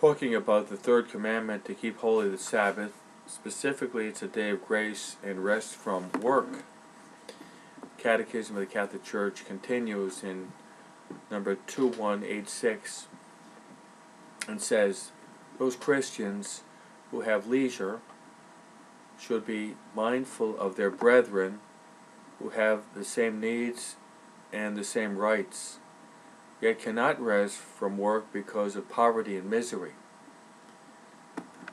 talking about the third commandment to keep holy the Sabbath. Specifically, it's a day of grace and rest from work. Catechism of the Catholic Church continues in number 2186 and says, those Christians who have leisure should be mindful of their brethren who have the same needs and the same rights, yet cannot rest from work because of poverty and misery.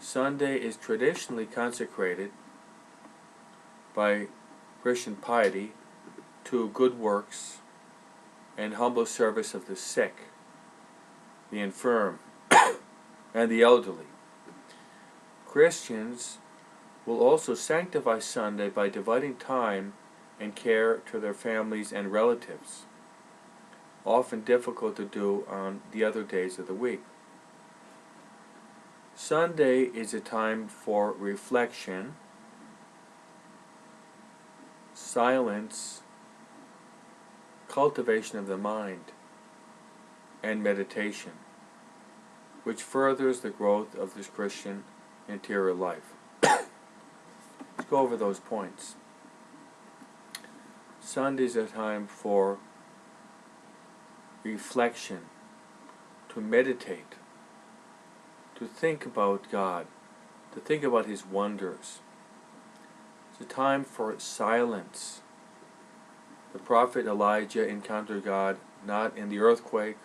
Sunday is traditionally consecrated by Christian piety to good works and humble service of the sick, the infirm, and the elderly. Christians will also sanctify Sunday by dividing time and care to their families and relatives, often difficult to do on the other days of the week. Sunday is a time for reflection, silence, cultivation of the mind, and meditation, which furthers the growth of this Christian interior life. Let's go over those points. Sunday is a time for reflection, to meditate, to think about God, to think about His wonders. It's a time for silence. The prophet Elijah encountered God not in the earthquake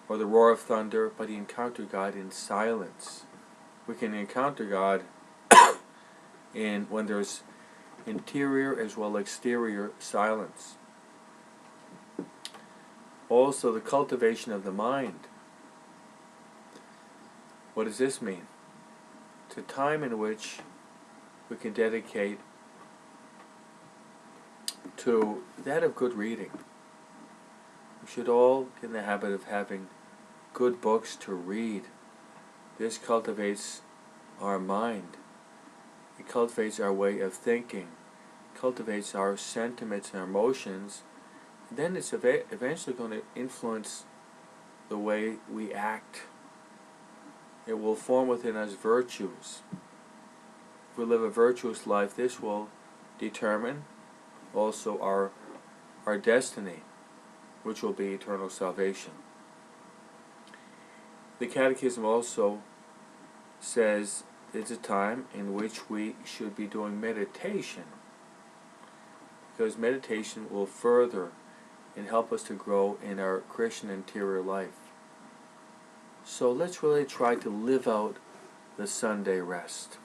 or the roar of thunder, but he encountered God in silence. We can encounter God when there's interior as well as exterior silence. Also, the cultivation of the mind. What does this mean? It's a time in which we can dedicate to that of good reading. We should all get in the habit of having good books to read. This cultivates our mind. It cultivates our way of thinking. It cultivates our sentiments and our emotions. And then it's eventually going to influence the way we act. It will form within us virtues. If we live a virtuous life, this will determine also our destiny, which will be eternal salvation. The Catechism also says it's a time in which we should be doing meditation, because meditation will further and help us to grow in our Christian interior life. So let's really try to live out the Sunday rest.